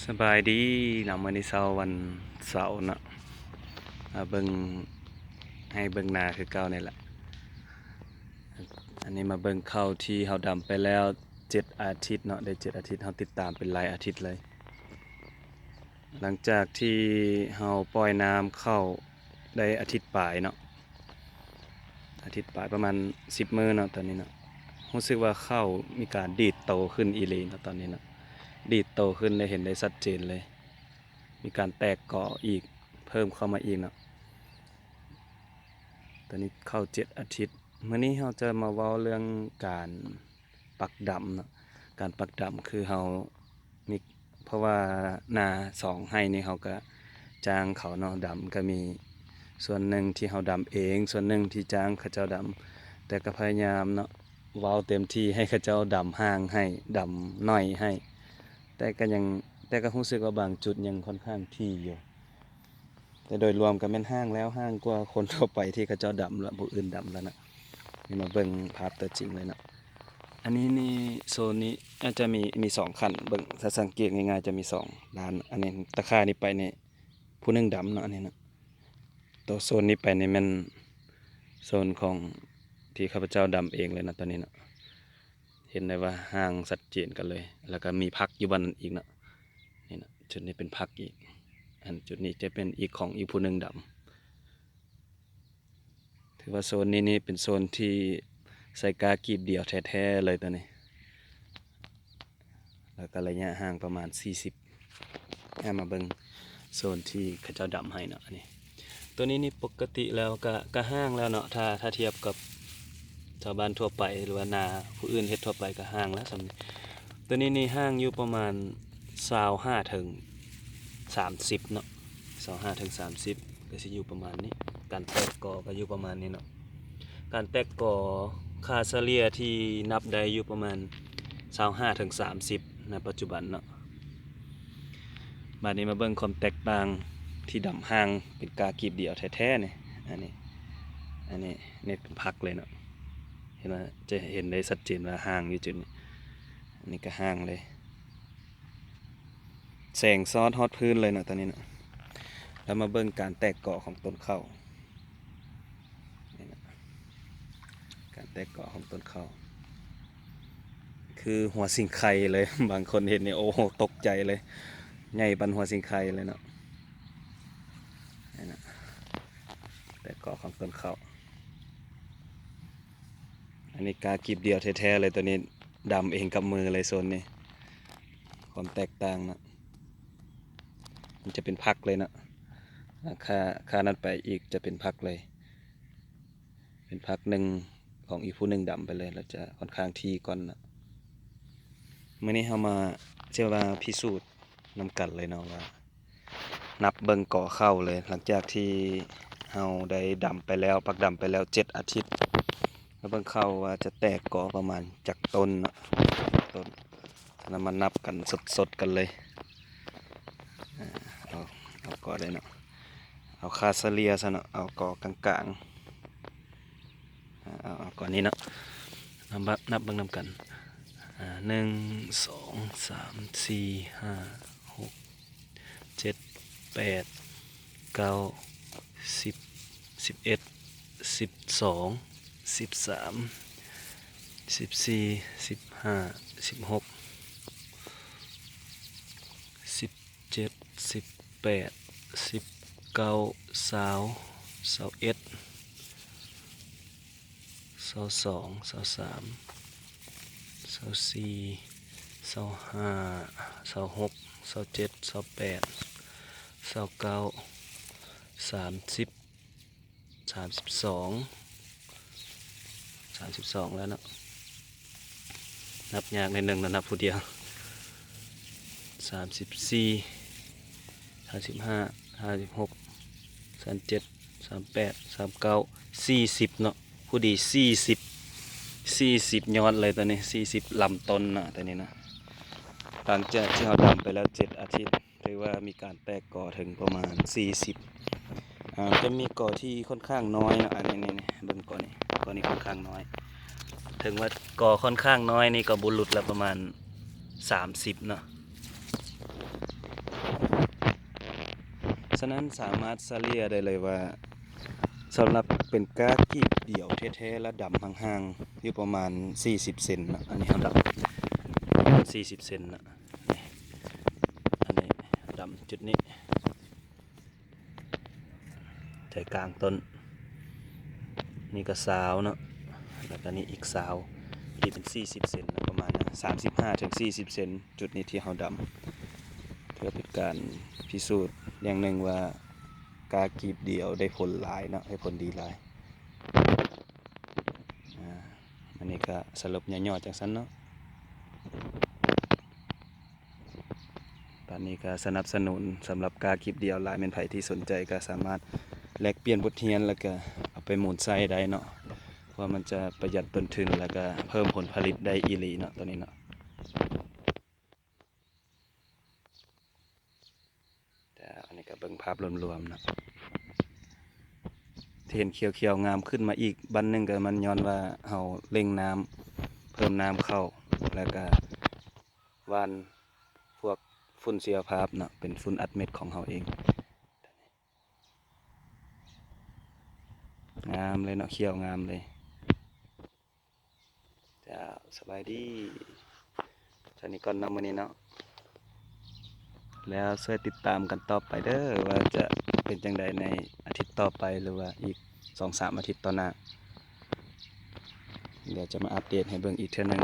สบายดีนำมาในเช้าวันเสาร์เนาะมาเบิ่งให้เบิ่งนาคือเก่านี่แหละอันนี้มาเบิ่งข้าวที่เฮาดำไปแล้ว7 อาทิตย์เนาะได้7 อาทิตย์เฮาติดตามเป็นรายอาทิตย์เลยหลังจากที่เฮาปล่อยน้ำเข้าได้อาทิตย์ปลายเนาะอาทิตย์ปลายประมาณ10 มื้อเนาะตอนนี้เนาะรู้สึกว่าข้าวมีการดีดโตขึ้นอีหลีเนาะตอนนี้เนาะดีดโตขึ้นได้เห็นได้ชัดเจนเลยมีการแตกกออีกเพิ่มเข้ามาอีกเนาะตอนนี้เข้า7 อาทิตย์มื้อนี้เราจะมาเว้าเรื่องการปักดำเนาะการปักดำคือเรามีเพราะว่านา2 ไร่นี่เราก็จ้างเขาเนาะดำก็มีส่วนหนึ่งที่เราดำเองส่วนหนึ่งที่จ้างเขาเจ้าดำแต่ก็พยายามเนาะเว้าเต็มที่ให้เขาเจ้าดำห่างให้ดำน้อยให้แต่ก็รู้สึกว่าบางจุดยังค่อนข้างที่อยู่แต่โดยรวมก็แม่นห้างแล้วห้างกว่าคนทั่วไปที่เขาเจ้าดำแล้วผู้อื่นดำแล้วนะนี่มาเบิ่งภาพตัวจริงเลยเนาะอันนี้นี่โซนนี้อาจจะมี2 คันเบิ่งถ้าสังเกตง่ายๆจะมี2 ด้านอันนี้ตะค่านี่ไปนี่ผู้หนึงดำเนาะอันนี้เนาะตัวโซนนี้ไปนี่แม่นโซนของที่ข้าพเจ้าดำเองเลยนะตอนนี้เนาะเห็นได้ว่าห้างชัดเจนกันเลยแล้วก็มีพักอยู่บ้านนั้นอีกเนาะนี่นะจุดนี้เป็นพักอีกอันจุดนี้จะเป็นอีกของอีกผู้หนึงดำถือว่าโซนนี้นี่เป็นโซนที่ใส่กากีบเดียวแท้ๆเลยตัวนี้แล้วก็ระยะห่างประมาณ40มาเบิ่งโซนที่เขาเจ้าดำให้เนาะอันนี้ตัวนี้นี่ปกติแล้วก็ห้างแล้วเนาะถ้าเทียบกับชาวบ้านทั่วไปหรือว่านาผู้อื่นเฮ็ดทั่วไปก็ห้างแล้วสำนี้ตัวนี้นี่ห้างอยู่ประมาณ25ถึง30เนาะ25ถึง30ก็สิอยู่ประมาณนี้การแตกกอก็อยู่ประมาณนี้เนาะการแตกกอค่าเฉลี่ยที่นับได้อยู่ประมาณ25ถึง30ณปัจจุบันเนาะบัดนี้มาเบิ่งความแตกต่างที่ดำห้างเป็นกากีบเดียวแท้ๆนี่อันนี้นี่เป็นพักเลยเนาะเห็นไหมจะเห็นได้ชัดเจนว่าห้างอยู่จุดนี้อันนี้ก็ห้างเลยแสงซอสฮอตพื้นเลยเนาะตอนนี้เนาะแล้วมาเบิ่งการแตกเกาะของต้นข้าวนี่นะการแตกเกาะของต้นข้าวคือหัวสิงไข่เลย บางคนเห็นเนี่ยโอ้โหตกใจเลยใหญ่ปันหัวสิงไข่เลยเนาะนี่นะแตกเกาะของต้นข้าวอันนี้กากีบเดียวแท้ๆเลยตัวนี้ดำเองกับมือเลยโซนนี้ความแตกต่างนะมันจะเป็นพักเลยนะค่านั้นไปอีกจะเป็นพักเลยเป็นพักหนึ่งของอีกผู้หนึ่งดำไปเลยเราจะค่อนข้างที่ก่อนนะเมื่อนี้เรามาเชื่อว่าพิสูจน์นำกันเลยเนาะว่านับเบิ่งก่อเข้าเลยหลังจากที่เราได้ดำไปแล้วปักดำไปแล้ว7 อาทิตย์แล้วเบิ่งเข้าว่าจะแตกก่อประมาณจากต้นเนาะต้นแล้วมานับกันสดๆกันเลยเอาก่อได้เนาะเอาคาซาเลียซะเนาะเอาก่อกลางๆเอาก่อนนี้เนาะนับเบิ่งนำกัน1 2 3 4 5 6 7 8 9 10 11 12 13 14 15 16 17 18 19 20 21 22 23 24 25 26 27 28 29 30 32 32แล้วเนาะนับยากในหนึ่งแล้วนับผู้เดียว34 35 36 37 38 39 40เนาะผู้ดี40ยอดเลยตอนนี้40ลำต้นนะตอนนี้นะหลังจากที่เราดำไปแล้ว7 อาทิตย์ถือว่ามีการแตกกอถึงประมาณ40จะมีกอที่ค่อนข้างน้อยนะอันนี้เบิ่งกอนี้ค่อนข้างน้อยถึงว่ากอค่อนข้างน้อยนี่ก็บุรุษละประมาณ30เนาะ ฉะนั้นสามารถเฉลี่ยได้เลยว่าสำหรับเป็นกากีบเดี่ยวแท้ๆและดำห่างๆอยู่ประมาณ40เซนนะอันนี้เขาดำ40เซนนะนี่อันนี้ดำจุดนี้ใจกลางต้นนี่ก็สาวเนาะแล้วก็นี่อีกสาวนี่เป็น40เซนนะประมาณ35ถึง40เซนจุดนี้ที่เขาดำเพื่อเป็นการพิสูจน์อย่างหนึ่งว่ากากีบเดี่ยวได้ผลหลายเนาะได้ผลดีหลายอันนี้ก็สรุปย่อๆจากนั้นเนาะตอนนี้ก็สนับสนุนสำหรับกากีบเดี่ยวหลายเป็นไผที่สนใจก็สามารถแลกเปลี่ยนบทเรียนแล้วก็เอาไปหมุนไส้ได้เนาะเพราะมันจะประหยัดต้นทุนแล้วก็เพิ่มผลผลิตได้อีหลีเนาะตัวนี้เนาะแต่อันนี้ก็เบิ่งภาพรวมๆนะที่เห็นเขียวๆงามขึ้นมาอีกบันหนึงก็มันย้อนว่าเฮาเร่งน้ำเพิ่มน้ำเข้าแล้วก็หว่านพวกฝุ่นเสียภาพเนาะเป็นฝุ่นอัดเม็ดของเฮาเองงามเลยเนาะเขียวงามเลยจ้าสบายดีท่านี้ก่อนเนาะมื้อนี้เนาะแล้วช่วยติดตามกันต่อไปเด้อว่าจะเป็นจังใดในอาทิตย์ต่อไปหรือว่าอีก 2-3 อาทิตย์ต่อหน้าเดี๋ยวจะมาอัปเดตให้เบิ่งอีกเทื่อนึง